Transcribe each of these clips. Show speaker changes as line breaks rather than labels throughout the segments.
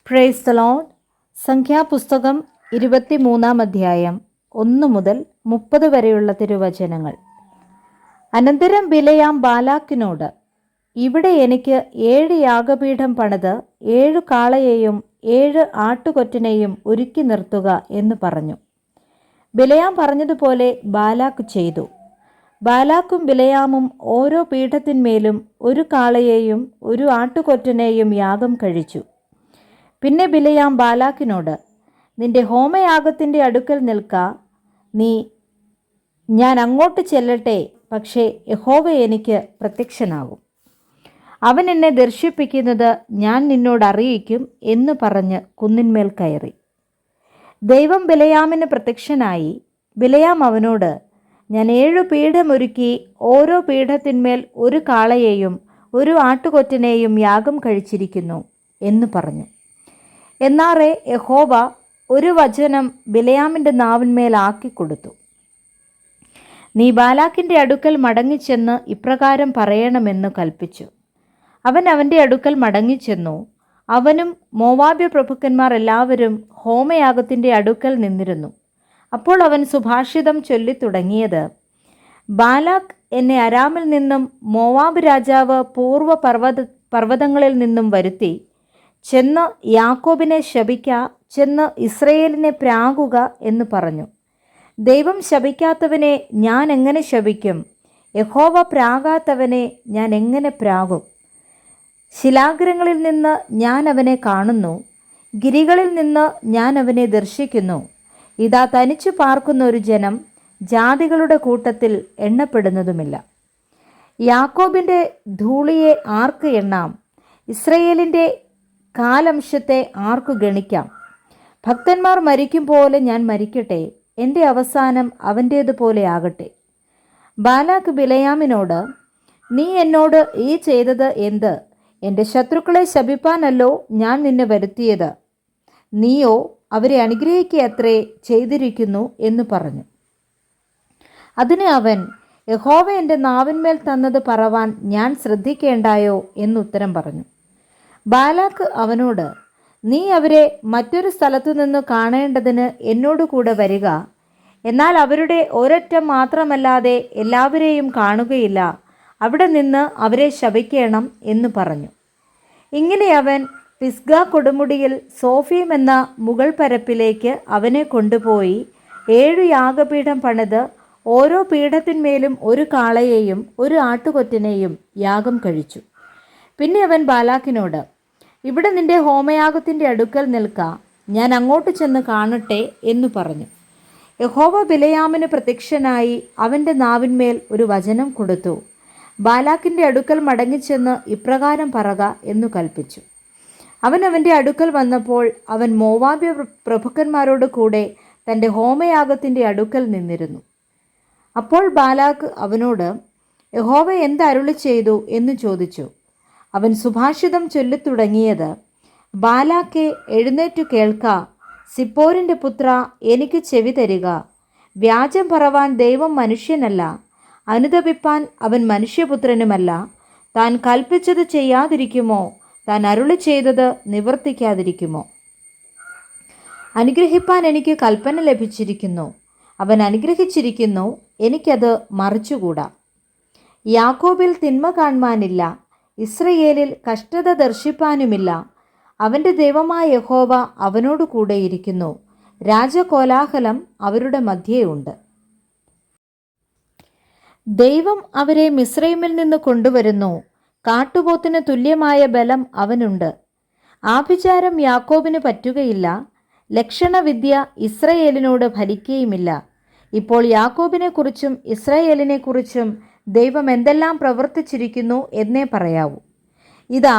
Praise the Lord. സംഖ്യാപുസ്തകം 23 1 മുതൽ 30 വരെയുള്ള തിരുവചനങ്ങൾ. അനന്തരം ബിലെയാം ബാലാക്കിനോട്, ഇവിടെ എനിക്ക് 7 യാഗപീഠം പണിത് 7 കാളയെയും 7 ആട്ടുകൊറ്റനെയും ഒരുക്കി നിർത്തുക എന്ന് പറഞ്ഞു. ബിലെയാം പറഞ്ഞതുപോലെ ബാലാക്ക് ചെയ്തു. ബാലാക്കും ബിലെയാമും ഓരോ പീഠത്തിന്മേലും 1 കാളയെയും 1 ആട്ടുകൊറ്റനെയും യാഗം കഴിച്ചു. പിന്നെ ബിലെയാം ബാലാക്കിനോട്, നിന്റെ ഹോമയാഗത്തിൻ്റെ അടുക്കൽ നിൽക്ക, ഞാൻ അങ്ങോട്ട് ചെല്ലട്ടെ, പക്ഷേ യഹോവ എനിക്ക് പ്രത്യക്ഷനാകും. അവൻ എന്നെ ദർശിപ്പിക്കുന്നത് ഞാൻ നിന്നോട് അറിയിക്കും എന്ന് പറഞ്ഞ് കുന്നിന്മേൽ കയറി. ദൈവം ബിലെയാമിന് പ്രത്യക്ഷനായി. ബിലെയാം അവനോട്, ഞാൻ 7 പീഠം ഒരുക്കി ഓരോ പീഠത്തിന്മേൽ 1 കാളയെയും 1 ആട്ടുകൊറ്റനെയും യാഗം കഴിച്ചിരിക്കുന്നു എന്ന് പറഞ്ഞു. എന്നാറെ യഹോവ ഒരു വചനം ബിലെയാമിൻ്റെ നാവിന്മേൽ ആക്കിക്കൊടുത്തു. നീ ബാലാക്കിൻ്റെ അടുക്കൽ മടങ്ങിച്ചെന്ന് ഇപ്രകാരം പറയണമെന്ന് കൽപ്പിച്ചു. അവൻ അവൻ്റെ അടുക്കൽ മടങ്ങിച്ചെന്നു. അവനും മോവാബ്യ പ്രഭുക്കന്മാർ എല്ലാവരും ഹോമയാഗത്തിൻ്റെ അടുക്കൽ നിന്നിരുന്നു. അപ്പോൾ അവൻ സുഭാഷിതം ചൊല്ലിത്തുടങ്ങിയത്, ബാലാക്ക് എന്നെ അരാമിൽ നിന്നും മോവാബ് രാജാവ് പൂർവ്വ പർവ്വതങ്ങളിൽ നിന്നും വരുത്തി, ചെന്ന് യാക്കോബിനെ ശപിക്ക, ചെന്ന് ഇസ്രയേലിനെ പ്രാകുക എന്ന് പറഞ്ഞു. ദൈവം ശപിക്കാത്തവനെ ഞാൻ എങ്ങനെ ശപിക്കും? യഹോവ പ്രാകാത്തവനെ ഞാൻ എങ്ങനെ പ്രാകും? ശിലാഗ്രങ്ങളിൽ നിന്ന് ഞാൻ അവനെ കാണുന്നു, ഗിരികളിൽ നിന്ന് ഞാൻ അവനെ ദർശിക്കുന്നു. ഇതാ തനിച്ചു പാർക്കുന്ന ഒരു ജനം, ജാതികളുടെ കൂട്ടത്തിൽ എണ്ണപ്പെടുന്നതുമില്ല. യാക്കോബിൻ്റെ ധൂളിയെ ആർക്ക് എണ്ണാം? ഇസ്രയേലിൻ്റെ കാലംശത്തെ ആർക്കു ഗണിക്കാം? ഭക്തന്മാർ മരിക്കും പോലെ ഞാൻ മരിക്കട്ടെ, എൻ്റെ അവസാനം അവൻ്റേതുപോലെ ആകട്ടെ. ബാലാക്ക് ബിലെയാമിനോട്, നീ എന്നോട് ഈ ചെയ്തത് എന്ത്? എൻ്റെ ശത്രുക്കളെ ശപിപ്പാനല്ലോ ഞാൻ നിന്നെ വരുത്തിയത്. നീയോ അവരെ അനുഗ്രഹിക്കുകയത്രേ ചെയ്തിരിക്കുന്നു എന്ന് പറഞ്ഞു. അതിന് അവൻ, യഹോവ എൻ്റെ നാവിന്മേൽ തന്നത് പറവാൻ ഞാൻ ശ്രദ്ധിക്കേണ്ടായോ എന്നുത്തരം പറഞ്ഞു. ബാലാക്ക് അവനോട്, നീ അവരെ മറ്റൊരു സ്ഥലത്തു നിന്ന് കാണേണ്ടതിന് എന്നോട് കൂടെ വരിക. എന്നാൽ അവരുടെ ഒരറ്റം മാത്രമല്ലാതെ എല്ലാവരെയും കാണുകയില്ല. അവിടെ നിന്ന് അവരെ ശപിക്കണം എന്ന് പറഞ്ഞു. ഇങ്ങനെ അവൻ പിസ്ഗ കൊടുമുടിയിൽ സോഫീം എന്ന മുകൾ പരപ്പിലേക്ക് അവനെ കൊണ്ടുപോയി 7 യാഗപീഠം പണിത് ഓരോ പീഠത്തിന്മേലും 1 കാളയെയും 1 ആട്ടുകൊറ്റനെയും യാഗം കഴിച്ചു. പിന്നെ അവൻ ബാലാക്കിനോട്, ഇവിടെ നിന്റെ ഹോമയാഗത്തിൻ്റെ അടുക്കൽ നിൽക്ക, ഞാൻ അങ്ങോട്ട് ചെന്ന് കാണട്ടെ എന്ന് പറഞ്ഞു. യഹോവ ബിലെയാമിന് പ്രത്യക്ഷനായി അവൻ്റെ നാവിന്മേൽ ഒരു വചനം കൊടുത്തു. ബാലാക്കിൻ്റെ അടുക്കൽ മടങ്ങിച്ചെന്ന് ഇപ്രകാരം പറക എന്നു കൽപ്പിച്ചു. അവൻ അവൻ്റെ അടുക്കൽ വന്നപ്പോൾ അവൻ മോവാബ്യ പ്രഭുക്കന്മാരോട് കൂടെ തൻ്റെ ഹോമയാഗത്തിൻ്റെ അടുക്കൽ നിന്നിരുന്നു. അപ്പോൾ ബാലാക്ക് അവനോട്, യഹോവ എന്ത് അരുളി ചെയ്തു എന്ന് ചോദിച്ചു. അവൻ സുഭാഷിതം ചൊല്ലിത്തുടങ്ങിയത്, ബാലാക്കെ എഴുന്നേറ്റു കേൾക്ക, സിപ്പോരിൻ്റെ പുത്ര എനിക്ക് ചെവി തരിക. വ്യാജം പറവാൻ ദൈവം മനുഷ്യനല്ല, അനുതപിപ്പാൻ അവൻ മനുഷ്യപുത്രനുമല്ല. താൻ കൽപ്പിച്ചത് ചെയ്യാതിരിക്കുമോ? താൻ അരുളി ചെയ്തത് നിവർത്തിക്കാതിരിക്കുമോ? അനുഗ്രഹിപ്പാൻ എനിക്ക് കൽപ്പന ലഭിച്ചിരിക്കുന്നു. അവൻ അനുഗ്രഹിച്ചിരിക്കുന്നു, എനിക്കത് മറിച്ചുകൂടാ. യാക്കോബിൽ തിന്മ കാണുവാനില്ല, ഇസ്രയേലിൽ കഷ്ടത ദർശിപ്പാനുമില്ല. അവൻ്റെ ദൈവമായ യഹോവ അവനോട് കൂടെയിരിക്കുന്നു. രാജകോലാഹലം അവരുടെ മധ്യേയുണ്ട്. ദൈവം അവരെ മിസ്രൈമിൽ നിന്ന് കൊണ്ടുവരുന്നു. കാട്ടുപോത്തിന് തുല്യമായ ബലം അവനുണ്ട്. ആഭിചാരം യാക്കോബിന് പറ്റുകയില്ല, ലക്ഷണവിദ്യ ഇസ്രയേലിനോട് ഫലിക്കുകയുമില്ല. ഇപ്പോൾ യാക്കോബിനെക്കുറിച്ചും ഇസ്രയേലിനെക്കുറിച്ചും ദൈവം എന്തെല്ലാം പ്രവർത്തിച്ചിരിക്കുന്നു എന്നേ പറയാവൂ. ഇതാ,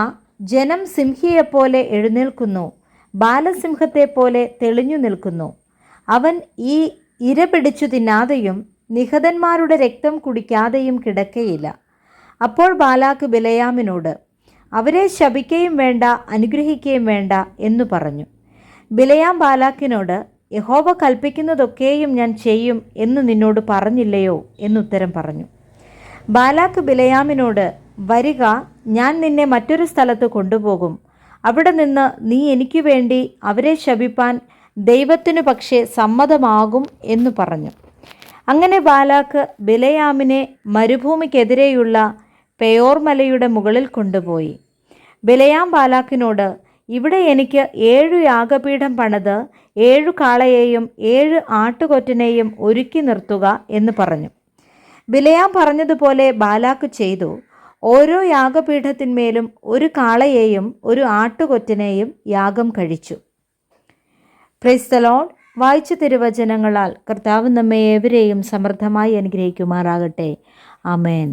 ജനം സിംഹിയെപ്പോലെ എഴുന്നേൽക്കുന്നു, ബാലസിംഹത്തെപ്പോലെ തെളിഞ്ഞു നിൽക്കുന്നു. അവൻ ഈ ഇര പിടിച്ചു തിന്നാതെയും നിഹതന്മാരുടെ രക്തം കുടിക്കാതെയും കിടക്കയില്ല. അപ്പോൾ ബാലാക്ക് ബിലെയാമിനോട്, അവരെ ശപിക്കുകയും വേണ്ട, അനുഗ്രഹിക്കുകയും വേണ്ട എന്നു പറഞ്ഞു. ബിലെയാം ബാലാക്കിനോട്, യഹോവ കൽപ്പിക്കുന്നതൊക്കെയും ഞാൻ ചെയ്യും എന്ന് നിന്നോട് പറഞ്ഞില്ലയോ എന്നുത്തരം പറഞ്ഞു. ബാലാക്ക് ബിലെയാമിനോട്, വരിക, ഞാൻ നിന്നെ മറ്റൊരു സ്ഥലത്ത് കൊണ്ടുപോകും. അവിടെ നിന്ന് നീ എനിക്ക് വേണ്ടി അവരെ ശപിപ്പാൻ ദൈവത്തിനു പക്ഷേ സമ്മതമാകും എന്ന് പറഞ്ഞു. അങ്ങനെ ബാലാക്ക് ബിലയാമിനെ മരുഭൂമിക്കെതിരെയുള്ള പെയോർ മലയുടെ മുകളിൽ കൊണ്ടുപോയി. ബിലയാം ബാലാക്കിനോട്, ഇവിടെ എനിക്ക് 7 യാഗപീഠം പണിത് 7 കാളയെയും 7 ആട്ടുകൊറ്റനെയും ഒരുക്കി നിർത്തുക എന്ന് പറഞ്ഞു. ബിലയാം പറഞ്ഞതുപോലെ ബാലാക്ക് ചെയ്തു. ഓരോ യാഗപീഠത്തിന്മേലും 1 കാളയെയും 1 ആട്ടുകൊറ്റനെയും യാഗം കഴിച്ചു. Praise the Lord. വായിച്ച തിരുവചനങ്ങളാൽ കർത്താവ് നമ്മെ ഏവരെയും സമൃദ്ധമായി അനുഗ്രഹിക്കുമാറാകട്ടെ. ആമേൻ.